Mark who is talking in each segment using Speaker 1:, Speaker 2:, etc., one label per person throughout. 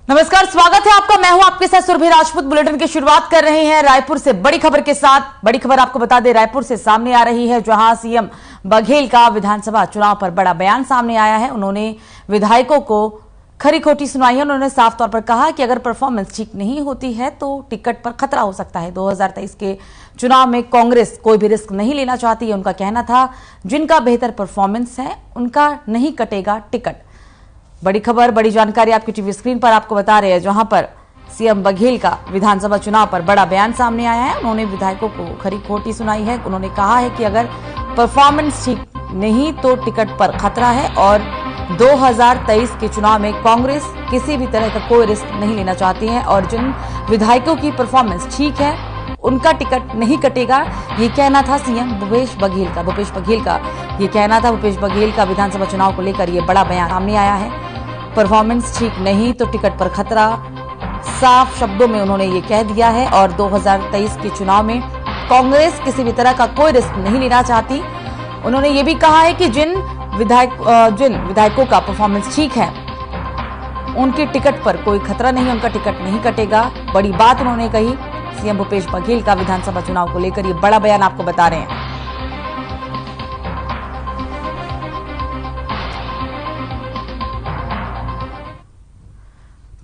Speaker 1: नमस्कार, स्वागत है आपका। मैं हूं आपके साथ सुरभि राजपूत। बुलेटिन की शुरुआत कर रहे हैं रायपुर से बड़ी खबर के साथ। बड़ी खबर आपको बता दें, रायपुर से सामने आ रही है, जहां सीएम बघेल का विधानसभा चुनाव पर बड़ा बयान सामने आया है। उन्होंने विधायकों को खरी खोटी सुनाई है। उन्होंने साफ तौर पर कहा कि अगर परफॉर्मेंस ठीक नहीं होती है तो टिकट पर खतरा हो सकता है। 2023 के चुनाव में कांग्रेस कोई भी रिस्क नहीं लेना चाहती है। उनका कहना था, जिनका बेहतर परफॉर्मेंस है उनका नहीं कटेगा टिकट। बड़ी खबर, बड़ी जानकारी आपकी टीवी स्क्रीन पर आपको बता रहे हैं, जहां पर सीएम बघेल का विधानसभा चुनाव पर बड़ा बयान सामने आया है। उन्होंने विधायकों को खरी खोटी सुनाई है। उन्होंने कहा है कि अगर परफॉर्मेंस ठीक नहीं तो टिकट पर खतरा है और 2023 के चुनाव में कांग्रेस किसी भी तरह का कोई रिस्क नहीं लेना चाहती है और जिन विधायकों की परफॉर्मेंस ठीक है उनका टिकट नहीं कटेगा। ये कहना था सीएम भूपेश बघेल का ये कहना था। भूपेश बघेल का विधानसभा चुनाव को लेकर ये बड़ा बयान सामने आया है। परफॉर्मेंस ठीक नहीं तो टिकट पर खतरा, साफ शब्दों में उन्होंने ये कह दिया है। और 2023 के चुनाव में कांग्रेस किसी भी तरह का कोई रिस्क नहीं लेना चाहती। उन्होंने ये भी कहा है कि जिन विधायकों का परफॉर्मेंस ठीक है उनके टिकट पर कोई खतरा नहीं, उनका टिकट नहीं कटेगा। बड़ी बात उन्होंने कही। सीएम भूपेश बघेल का विधानसभा चुनाव को लेकर ये बड़ा बयान आपको बता रहे हैं।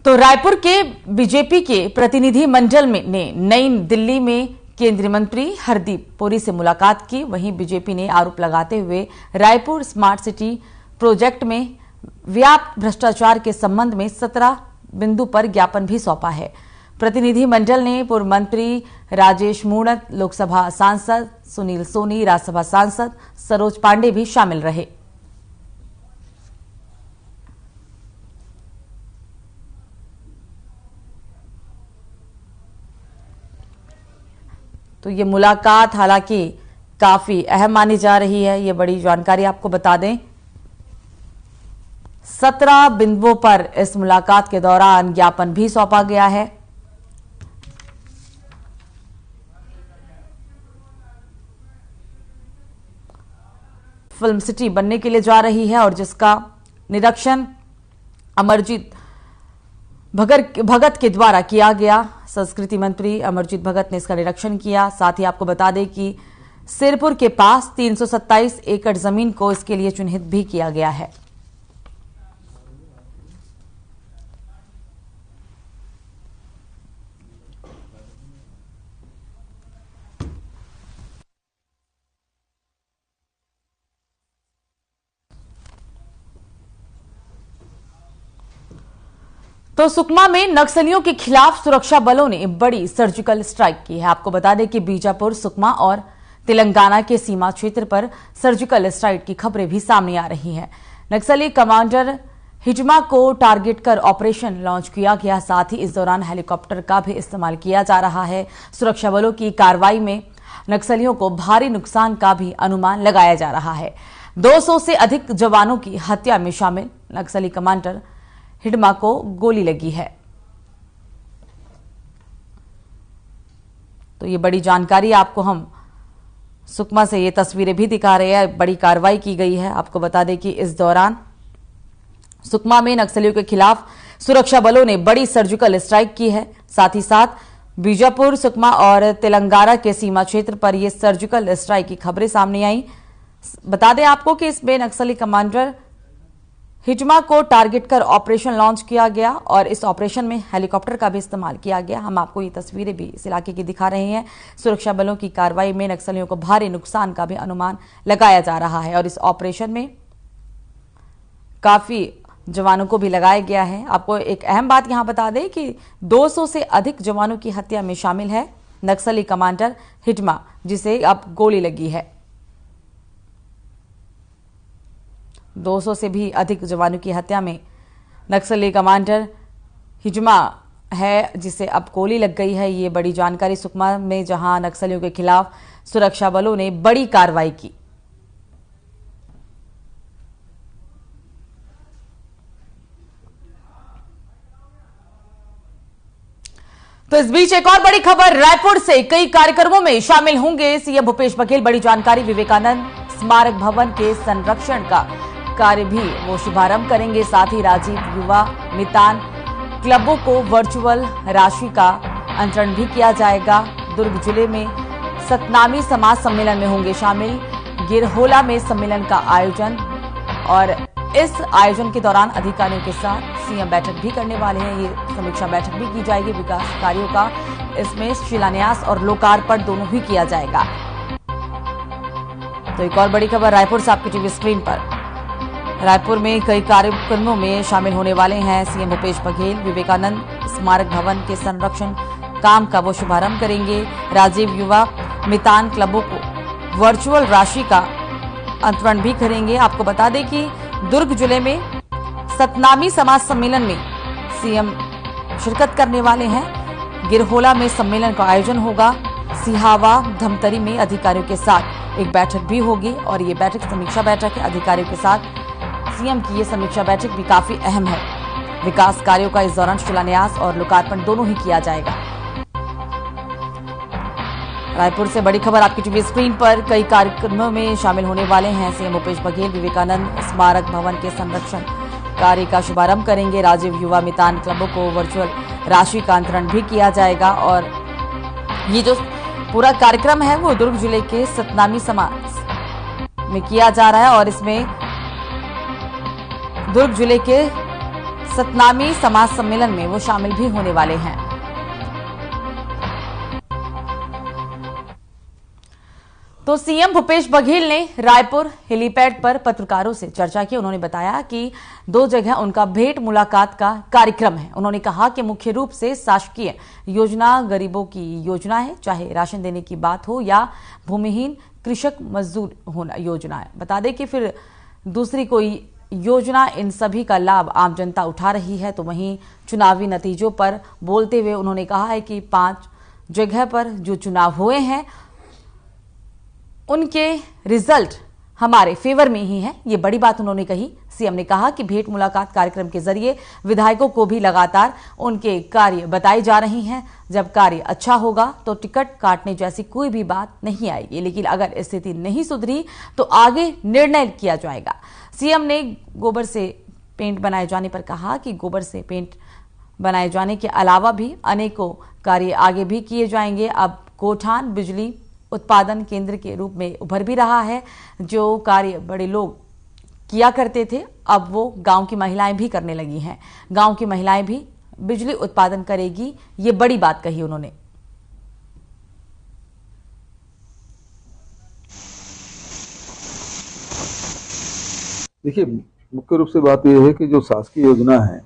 Speaker 1: तो रायपुर के बीजेपी के प्रतिनिधि मंडल ने नई दिल्ली में केंद्रीय मंत्री हरदीप पुरी से मुलाकात की। वहीं बीजेपी ने आरोप लगाते हुए रायपुर स्मार्ट सिटी प्रोजेक्ट में व्याप्त भ्रष्टाचार के संबंध में 17 बिंदु पर ज्ञापन भी सौंपा है। प्रतिनिधि मंडल ने पूर्व मंत्री राजेश मूणत, लोकसभा सांसद सुनील सोनी, राज्यसभा सांसद सरोज पांडे भी शामिल रहे। तो ये मुलाकात हालांकि काफी अहम मानी जा रही है। ये बड़ी जानकारी आपको बता दें, 17 बिंदुओं पर इस मुलाकात के दौरान ज्ञापन भी सौंपा गया है। फिल्म सिटी बनने के लिए जा रही है और जिसका निरीक्षण अमरजीत भगत के द्वारा किया गया। संस्कृति मंत्री अमरजीत भगत ने इसका निरीक्षण किया। साथ ही आपको बता दें कि सिरपुर के पास 327 एकड़ जमीन को इसके लिए चिन्हित भी किया गया है। तो सुकमा में नक्सलियों के खिलाफ सुरक्षा बलों ने बड़ी सर्जिकल स्ट्राइक की है। आपको बता दें कि बीजापुर, सुकमा और तेलंगाना के सीमा क्षेत्र पर सर्जिकल स्ट्राइक की खबरें भी सामने आ रही हैं। नक्सली कमांडर हिजमा को टारगेट कर ऑपरेशन लॉन्च किया गया। साथ ही इस दौरान हेलीकॉप्टर का भी इस्तेमाल किया जा रहा है। सुरक्षा बलों की कार्रवाई में नक्सलियों को भारी नुकसान का भी अनुमान लगाया जा रहा है। 200 से अधिक जवानों की हत्या में शामिल नक्सली कमांडर हिडमा को गोली लगी है। तो ये बड़ी जानकारी आपको हम सुकमा से ये तस्वीरें भी दिखा रहे हैं। बड़ी कार्रवाई की गई है। आपको बता दें कि इस दौरान सुकमा में नक्सलियों के खिलाफ सुरक्षा बलों ने बड़ी सर्जिकल स्ट्राइक की है। साथ ही साथ बीजापुर, सुकमा और तेलंगाना के सीमा क्षेत्र पर यह सर्जिकल स्ट्राइक की खबरें सामने आई। बता दें आपको कि इसमें नक्सली कमांडर हिजमा को टारगेट कर ऑपरेशन लॉन्च किया गया और इस ऑपरेशन में हेलीकॉप्टर का भी इस्तेमाल किया गया। हम आपको ये तस्वीरें भी इस इलाके की दिखा रहे हैं। सुरक्षा बलों की कार्रवाई में नक्सलियों को भारी नुकसान का भी अनुमान लगाया जा रहा है और इस ऑपरेशन में काफी जवानों को भी लगाया गया है। आपको एक अहम बात यहां बता दें कि 200 से अधिक जवानों की हत्या में शामिल है नक्सली कमांडर हिजमा, जिसे अब गोली लगी है। 200 से भी अधिक जवानों की हत्या में नक्सली कमांडर हिजमा है, जिसे अब गोली लग गई है। ये बड़ी जानकारी सुकमा में, जहां नक्सलियों के खिलाफ सुरक्षा बलों ने बड़ी कार्रवाई की। तो इस बीच एक और बड़ी खबर रायपुर से, कई कार्यक्रमों में शामिल होंगे सीएम भूपेश बघेल। बड़ी जानकारी, विवेकानंद स्मारक भवन के संरक्षण का कार्य भी वो शुभारंभ करेंगे। साथ ही राजीव युवा निदान क्लबों को वर्चुअल राशि का अंतरण भी किया जाएगा। दुर्ग जिले में सतनामी समाज सम्मेलन में होंगे शामिल। गिरहोला में सम्मेलन का आयोजन और इस आयोजन के दौरान अधिकारियों के साथ सीएम बैठक भी करने वाले हैं। ये समीक्षा बैठक भी की जाएगी विकास कार्यों का। इसमें शिलान्यास और लोकार्पण दोनों ही किया जाएगा। तो एक और बड़ी खबर रायपुर से आपकी टीवी स्क्रीन पर। रायपुर में कई कार्यक्रमों में शामिल होने वाले हैं सीएम भूपेश बघेल। विवेकानंद स्मारक भवन के संरक्षण काम का वो शुभारंभ करेंगे। राजीव युवा मितान क्लबों को वर्चुअल राशि का अंतरण भी करेंगे। आपको बता दें कि दुर्ग जिले में सतनामी समाज सम्मेलन में सीएम शिरकत करने वाले हैं। गिरहोला में सम्मेलन का आयोजन होगा। सिहावा धमतरी में अधिकारियों के साथ एक बैठक भी होगी और ये बैठक समीक्षा बैठक है। अधिकारियों के साथ सीएम की ये समीक्षा बैठक भी काफी अहम है। विकास कार्यों का इस दौरान शिलान्यास और लोकार्पण दोनों ही किया जाएगा। रायपुर से बड़ी खबर आपकी टीवी स्क्रीन पर। कई कार्यक्रमों में शामिल होने वाले हैं सीएम भूपेश बघेल। विवेकानंद स्मारक भवन के संरक्षण कार्य का शुभारंभ करेंगे। राजीव युवा मितान क्लबों को वर्चुअल राशि का अंतरण भी किया जाएगा और ये जो पूरा कार्यक्रम है वो दुर्ग जिले के सतनामी समाज में किया जा रहा है और इसमें दुर्ग जिले के सतनामी समाज सम्मेलन में वो शामिल भी होने वाले हैं। तो सीएम भूपेश बघेल ने रायपुर हेलीपैड पर पत्रकारों से चर्चा की। उन्होंने बताया कि 2 जगह उनका भेंट मुलाकात का कार्यक्रम है। उन्होंने कहा कि मुख्य रूप से शासकीय योजना गरीबों की योजना है, चाहे राशन देने की बात हो या भूमिहीन कृषक मजदूर होना योजना है। बता दें कि फिर दूसरी कोई योजना, इन सभी का लाभ आम जनता उठा रही है। तो वहीं चुनावी नतीजों पर बोलते हुए उन्होंने कहा है कि 5 जगह पर जो चुनाव हुए हैं उनके रिजल्ट हमारे फेवर में ही है। ये बड़ी बात उन्होंने कही। सीएम ने कहा कि भेंट मुलाकात कार्यक्रम के जरिए विधायकों को भी लगातार उनके कार्य बताए जा रहे हैं। जब कार्य अच्छा होगा तो टिकट काटने जैसी कोई भी बात नहीं आएगी, लेकिन अगर स्थिति नहीं सुधरी तो आगे निर्णय किया जाएगा। सीएम ने गोबर से पेंट बनाए जाने पर कहा कि गोबर से पेंट बनाए जाने के अलावा भी अनेकों कार्य आगे भी किए जाएंगे। अब कोठान बिजली उत्पादन केंद्र के रूप में उभर भी रहा है। जो कार्य बड़े लोग किया करते थे अब वो गांव की महिलाएं भी करने लगी हैं। गांव की महिलाएं भी बिजली उत्पादन करेगी, ये बड़ी बात कही उन्होंने।
Speaker 2: देखिए, मुख्य रूप से बात यह है कि जो शासकीय योजना है,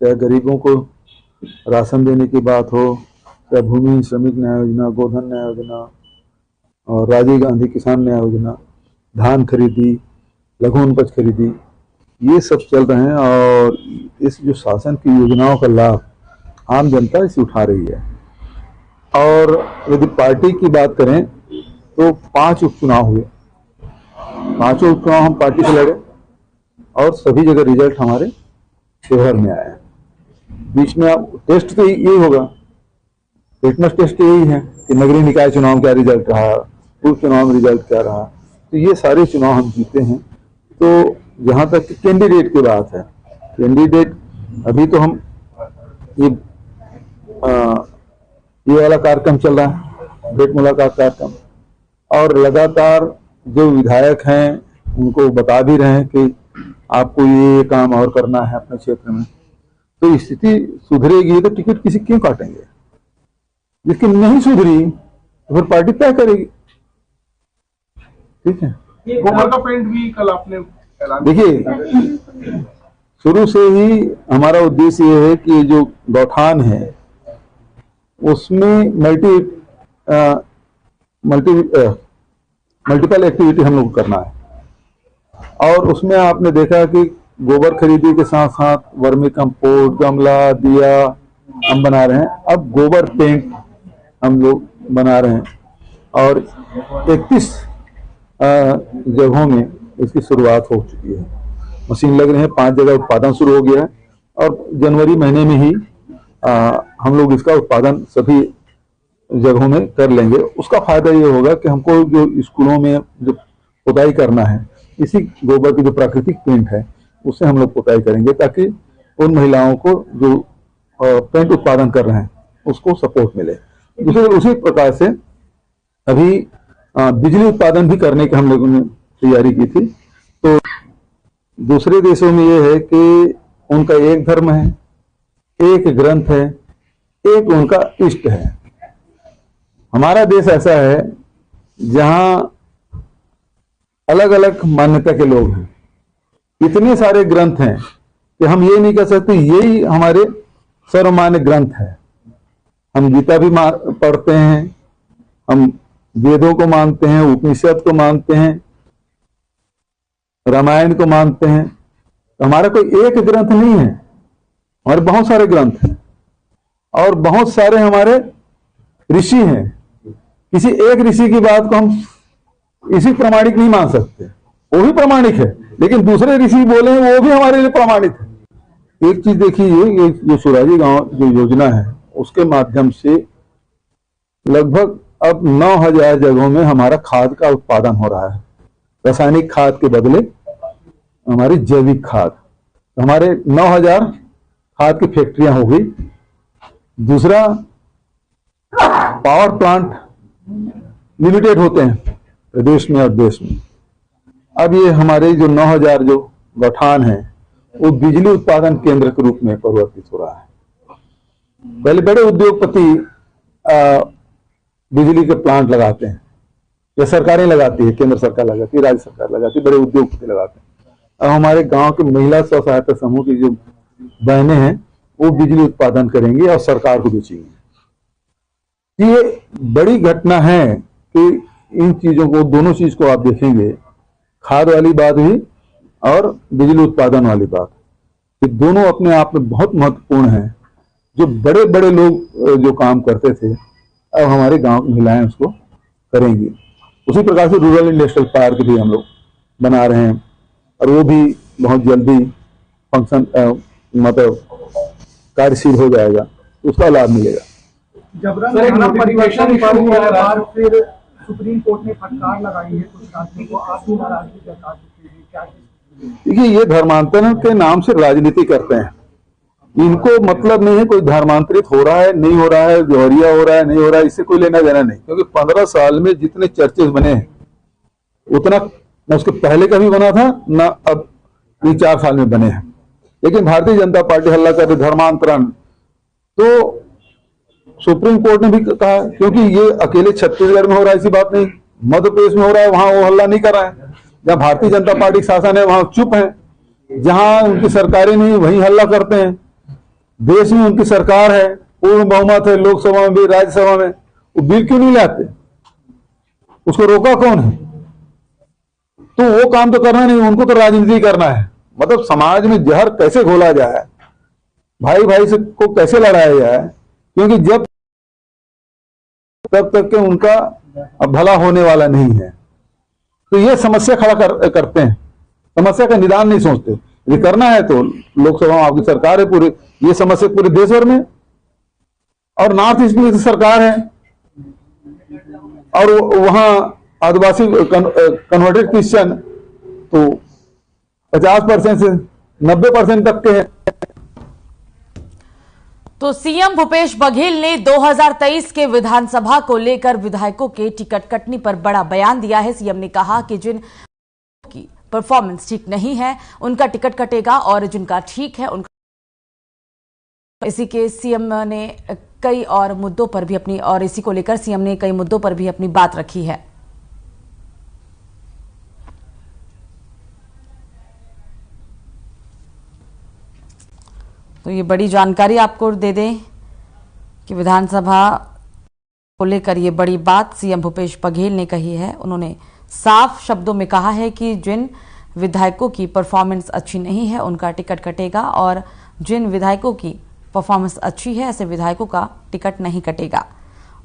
Speaker 2: चाहे गरीबों को राशन देने की बात हो, चाहे भूमि श्रमिक न्याय योजना, गोधन न्याय योजना और राजीव गांधी किसान न्याय योजना, धान खरीदी, लघु उपज खरीदी, ये सब चल रहे हैं और इस जो शासन की योजनाओं का लाभ आम जनता इसे उठा रही है। और यदि पार्टी की बात करें तो 5 उपचुनाव हुए। 5 उपचुनाव हम पार्टी से लड़े और सभी जगह रिजल्ट हमारे फेवर में आया। बीच में अब टेस्ट तो यही होगा, लिटमस टेस्ट यही है कि नगरीय निकाय चुनाव क्या रिजल्ट रहा, उप चुनाव में रिजल्ट क्या रहा। तो ये सारे चुनाव हम जीते हैं। तो जहां तक कैंडिडेट की बात है, कैंडिडेट अभी तो हम ये वाला कार्यक्रम चल रहा है, भेंट मुलाकात कार्यक्रम, और लगातार जो विधायक हैं उनको बता भी रहे हैं कि आपको ये काम और करना है अपने क्षेत्र में। तो स्थिति सुधरेगी तो टिकट किसी क्यों काटेंगे, जिसकी नहीं सुधरी तो फिर पार्टी तय करेगी। ठीक है।
Speaker 3: ये गोबर का पेंट भी कल आपने
Speaker 2: देखिए, शुरू से ही हमारा उद्देश्य ये है कि जो गौठान है उसमें मल्टीपल एक्टिविटी हम लोग करना है। और उसमें आपने देखा कि गोबर खरीदी के साथ साथ वर्मी कंपोस्ट, गमला, दिया हम बना रहे हैं। अब गोबर पेंट हम लोग बना रहे हैं और 31 जगहों में इसकी शुरुआत हो चुकी है। मशीन लग रहे हैं, 5 जगह उत्पादन शुरू हो गया है और जनवरी महीने में ही हम लोग इसका उत्पादन सभी जगहों में कर लेंगे। उसका फायदा ये होगा कि हमको जो स्कूलों में जो पुताई करना है, इसी गोबर की जो प्राकृतिक पेंट है उससे हम लोग पुताई करेंगे, ताकि उन महिलाओं को जो पेंट उत्पादन कर रहे हैं उसको सपोर्ट मिले। उसी प्रकार से अभी बिजली उत्पादन भी करने की हम लोगों ने तैयारी की थी। तो दूसरे देशों में ये है कि उनका एक धर्म है, एक ग्रंथ है, एक उनका इष्ट है। हमारा देश ऐसा है जहां अलग अलग मान्यता के लोग हैं, इतने सारे ग्रंथ हैं कि हम ये नहीं कह सकते यही हमारे सर्वमान्य ग्रंथ है। हम गीता भी पढ़ते हैं, हम वेदों को मानते हैं, उपनिषद को मानते हैं, रामायण को मानते हैं। तो हमारा कोई एक ग्रंथ नहीं है, हमारे बहुत सारे ग्रंथ हैं और बहुत सारे हमारे ऋषि हैं। किसी एक ऋषि की बात को हम इसी प्रमाणिक नहीं मान सकते, वो भी प्रमाणिक है, लेकिन दूसरे ऋषि बोले हैं वो भी हमारे लिए प्रमाणित है। एक चीज देखिए, ये जो सुराजी गांव जो योजना है उसके माध्यम से लगभग अब 9,000 जगहों में हमारा खाद का उत्पादन हो रहा है। रासायनिक खाद के बदले हमारी जैविक खाद, हमारे 9,000 खाद की फैक्ट्रियां हो गई। दूसरा, पावर प्लांट लिमिटेड होते हैं प्रदेश में और देश में। अब ये हमारे जो 9,000 जो गठान है वो बिजली उत्पादन केंद्र के रूप में परिवर्तित हो रहा है। पहले बड़े उद्योगपति बिजली के प्लांट लगाते हैं, या सरकारें लगाती है, केंद्र सरकार लगाती है, राज्य सरकार लगाती है, बड़े उद्योगपति लगाते हैं। अब हमारे गांव के महिला स्व सहायता समूह की जो बहनें हैं वो बिजली उत्पादन करेंगी और सरकार को बेचेंगी। ये बड़ी घटना है कि इन चीजों को, दोनों चीज को आप देखेंगे, खाद वाली बात भी और बिजली उत्पादन वाली बात, ये दोनों अपने आप में बहुत महत्वपूर्ण है। जो बड़े बड़े लोग जो काम करते थे अब हमारे गांव की महिलाएं उसको करेंगी। उसी प्रकार से रूरल इंडस्ट्रियल पार्क भी हम लोग बना रहे हैं और वो भी बहुत जल्दी फंक्शन मतलब कार्यशील हो जाएगा, उसका लाभ मिलेगा।
Speaker 3: फिर सुप्रीम कोर्ट ने फटकार लगाई है कुछ राज्यों को, आप भी नाराजगी जता चुके हैं।
Speaker 2: देखिए, ये धर्मांतरण के नाम से राजनीति करते हैं, इनको मतलब नहीं है कोई धर्मांतरित हो रहा है नहीं हो रहा है, जौहरिया हो रहा है नहीं हो रहा है, इससे कोई लेना देना नहीं। क्योंकि 15 साल में जितने चर्चेस बने हैं उतना न उसके पहले कभी बना था, न अब 3-4 साल में बने हैं। लेकिन भारतीय जनता पार्टी हल्ला कर रही धर्मांतरण, तो सुप्रीम कोर्ट ने भी कहा, क्योंकि ये अकेले छत्तीसगढ़ में हो रहा है ऐसी बात नहीं, मध्य प्रदेश में हो रहा है, वहां वो हल्ला नहीं कर रहा है। जहां भारतीय जनता पार्टी शासन है वहां चुप है, जहां उनकी सरकारें नहीं वहीं हल्ला करते हैं। देश में उनकी सरकार है, पूर्ण बहुमत है, लोकसभा में भी राज्यसभा में, वो बिल क्यों नहीं लाते? उसको रोका कौन है? तो वो काम तो करना नहीं, उनको तो राजनीति करना है। मतलब समाज में जहर कैसे घोला जाए, भाई भाई से को कैसे लड़ाया जाए, क्योंकि जब तब तक के उनका भला होने वाला नहीं है। तो ये समस्या खड़ा करते हैं, समस्या का निदान नहीं सोचते। ये करना है तो लोकसभा में आपकी सरकार है, पूरे ये समस्या पूरे देश भर में, और नॉर्थ ईस्ट में सरकार है, और वहां आदिवासी कन्वर्टेड क्रिश्चियन तो 50% से 90% तक के हैं।
Speaker 1: तो सीएम भूपेश बघेल ने 2023 के विधानसभा को लेकर विधायकों के टिकट कटने पर बड़ा बयान दिया है। सीएम ने कहा कि जिन की परफॉर्मेंस ठीक नहीं है उनका टिकट कटेगा और जिनका ठीक है उनका। इसी के सीएम ने कई और मुद्दों पर भी अपनी, और इसी को लेकर सीएम ने कई मुद्दों पर भी अपनी बात रखी है। तो ये बड़ी जानकारी आपको दे दें कि विधानसभा को लेकर ये बड़ी बात सीएम भूपेश बघेल ने कही है। उन्होंने साफ शब्दों में कहा है कि जिन विधायकों की परफॉर्मेंस अच्छी नहीं है उनका टिकट कटेगा, और जिन विधायकों की परफॉर्मेंस अच्छी है ऐसे विधायकों का टिकट नहीं कटेगा।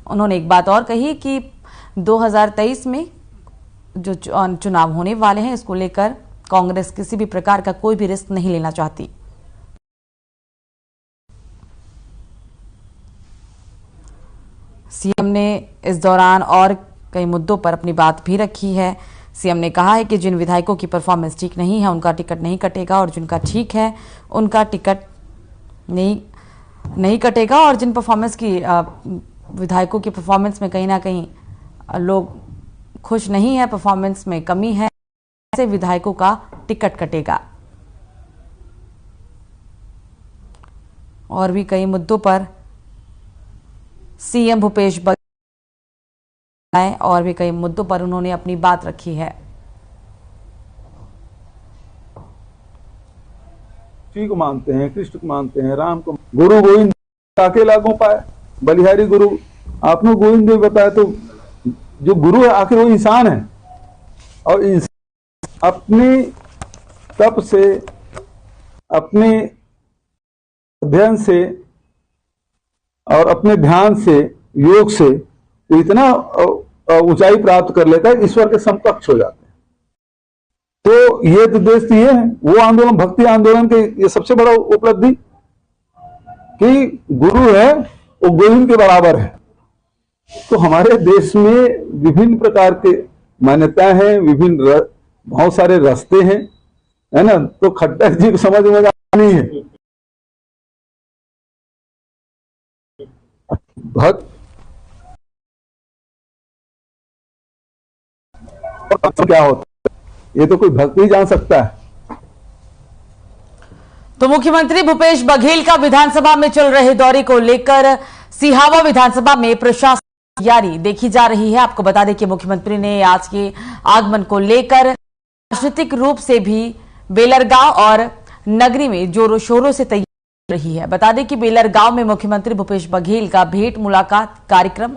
Speaker 1: उन्होंने एक बात और कही कि 2023 में जो चुनाव होने वाले हैं इसको लेकर कांग्रेस किसी भी प्रकार का कोई भी रिस्क नहीं लेना चाहती। सीएम ने इस दौरान और कई मुद्दों पर अपनी बात भी रखी है। सीएम ने कहा है कि जिन विधायकों की परफॉर्मेंस ठीक नहीं है उनका टिकट नहीं कटेगा, और जिनका ठीक है उनका टिकट नहीं नहीं कटेगा और जिन परफॉर्मेंस की विधायकों की परफॉर्मेंस में कहीं ना कहीं लोग खुश नहीं है, परफॉर्मेंस में कमी है, ऐसे विधायकों का टिकट कटेगा। और भी कई मुद्दों पर सीएम भूपेश बघेल और भी कई मुद्दों पर उन्होंने अपनी बात रखी है।
Speaker 2: शिव को मानते हैं, कृष्ण को मानते हैं, राम को, गुरु गोविंद अकेला को पाए, बलिहारी गुरु आपने गोविंद देव बताया। तो जो गुरु है आखिर वो इंसान है, और इंसान अपने तप से, अपने अध्ययन से और अपने ध्यान से, योग से इतना ऊंचाई प्राप्त कर लेता है, ईश्वर के समकक्ष हो जाते हैं। तो ये तो देश तो ये है, वो आंदोलन, भक्ति आंदोलन के ये सबसे बड़ा उपलब्धि कि गुरु है वो गोविंद के बराबर है। तो हमारे देश में विभिन्न प्रकार के मान्यताएं हैं, विभिन्न बहुत सारे रास्ते हैं, है ना। तो खट्टर जी को समझ में नहीं है। भक्त क्या होता है ये तो कोई भक्त ही जान सकता है।
Speaker 1: तो मुख्यमंत्री भूपेश बघेल का विधानसभा में चल रहे दौरे को लेकर सिहावा विधानसभा में प्रशासन की तैयारी देखी जा रही है। आपको बता दें कि मुख्यमंत्री ने आज के आगमन को लेकर राजनीतिक रूप से भी बेलरगांव और नगरी में जोरों शोरों से तैयारी रही है। बता दें कि बेलरगांव में मुख्यमंत्री भूपेश बघेल का भेंट मुलाकात कार्यक्रम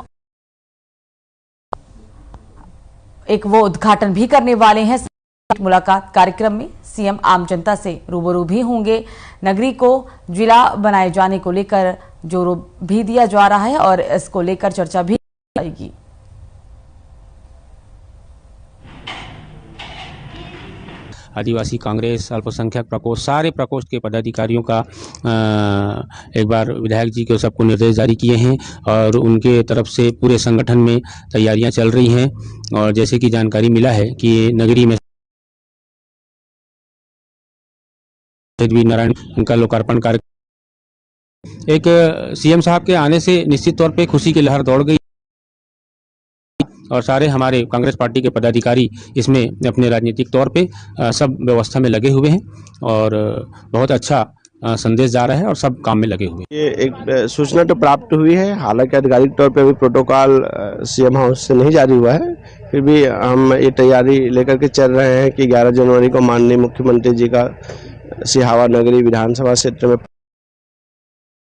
Speaker 1: एक वो उद्घाटन भी करने वाले हैं। मुलाकात कार्यक्रम में सीएम आम जनता से रूबरू भी होंगे। नगरी को जिला बनाए जाने को लेकर जोर भी दिया जा रहा है और इसको लेकर चर्चा भी जाएगी।
Speaker 4: आदिवासी कांग्रेस, अल्पसंख्यक प्रकोष्ठ, सारे प्रकोष्ठ के पदाधिकारियों का एक बार विधायक जी को सबको निर्देश जारी किए हैं और उनके तरफ से पूरे संगठन में तैयारियां चल रही हैं। और जैसे कि जानकारी मिला है कि नगरी में वी नारायण का लोकार्पण कार्य एक सीएम साहब के आने से निश्चित तौर पे खुशी की लहर दौड़ गई और सारे हमारे कांग्रेस पार्टी के पदाधिकारी इसमें अपने राजनीतिक तौर पे सब व्यवस्था में लगे हुए हैं और बहुत अच्छा संदेश जा रहा है और सब काम में लगे हुए हैं।
Speaker 5: ये एक सूचना तो प्राप्त हुई है, हालांकि आधिकारिक तौर पे अभी प्रोटोकॉल सीएम हाउस से नहीं जारी हुआ है, फिर भी हम ये तैयारी लेकर के चल रहे हैं कि 11 जनवरी को माननीय मुख्यमंत्री जी का सिहावा नगरी विधानसभा क्षेत्र में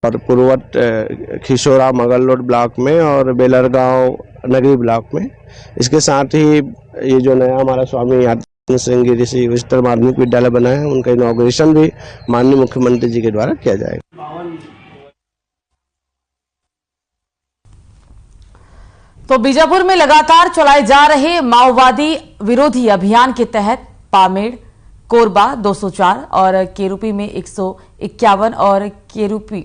Speaker 5: और पूर्वोत्तर खिशोरा मगल रोड ब्लॉक में और बेलरगांव नगरी ब्लॉक में, इसके साथ ही ये जो नया हमारा स्वामी आत्म सिंह ऋषि उच्चतर माध्यमिक विद्यालय बना है उनका इनॉग्रेशन भी माननीय मुख्यमंत्री जी के द्वारा किया जाएगा।
Speaker 1: तो बीजापुर में लगातार चलाए जा रहे माओवादी विरोधी अभियान के तहत पामेड़, कोरबा 204 और केरूपी में 151 और केरूपी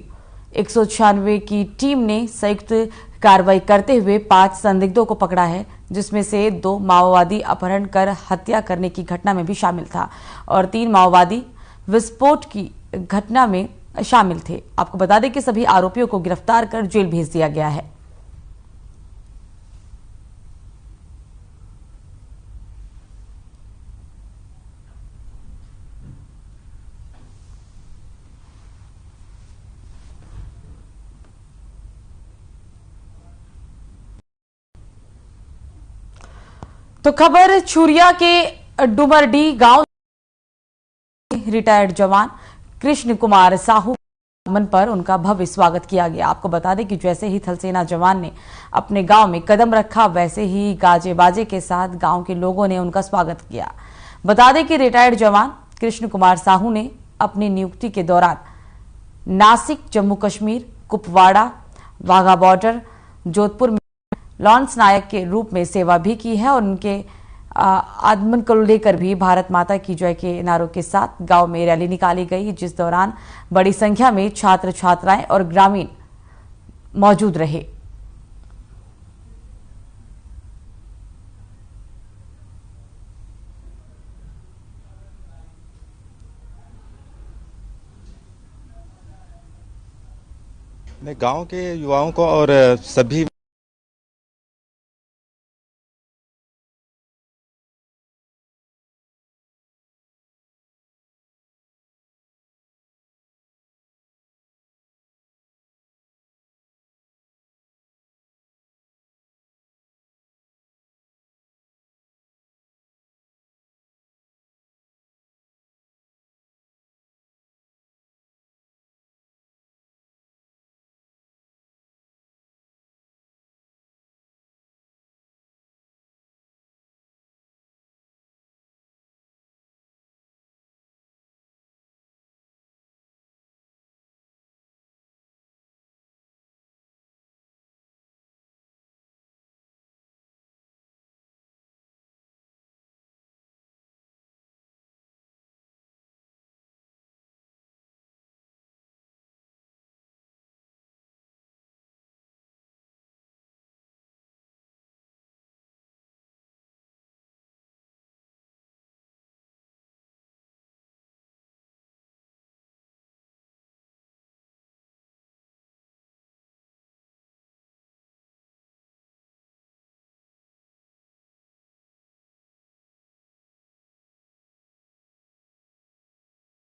Speaker 1: 196 की टीम ने संयुक्त कार्रवाई करते हुए 5 संदिग्धों को पकड़ा है, जिसमें से 2 माओवादी अपहरण कर हत्या करने की घटना में भी शामिल था और 3 माओवादी विस्फोट की घटना में शामिल थे। आपको बता दें कि सभी आरोपियों को गिरफ्तार कर जेल भेज दिया गया है। तो खबर छुरिया के डुमरडी गांव रिटायर्ड जवान कृष्ण कुमार साहू आगमन पर उनका भव्य स्वागत किया गया। आपको बता दें कि जैसे ही थल सेना जवान ने अपने गांव में कदम रखा, वैसे ही गाजे बाजे के साथ गांव के लोगों ने उनका स्वागत किया। बता दें कि रिटायर्ड जवान कृष्ण कुमार साहू ने अपनी नियुक्ति के दौरान नासिक, जम्मू कश्मीर, कुपवाड़ा, वाघा बॉर्डर, जोधपुर में लॉन्स नायक के रूप में सेवा भी की है और उनके आगमन को लेकर भी भारत माता की जय के नारों के साथ गांव में रैली निकाली गई, जिस दौरान बड़ी संख्या में छात्र छात्राएं और ग्रामीण मौजूद रहे।
Speaker 6: मैं गांव के युवाओं को और सभी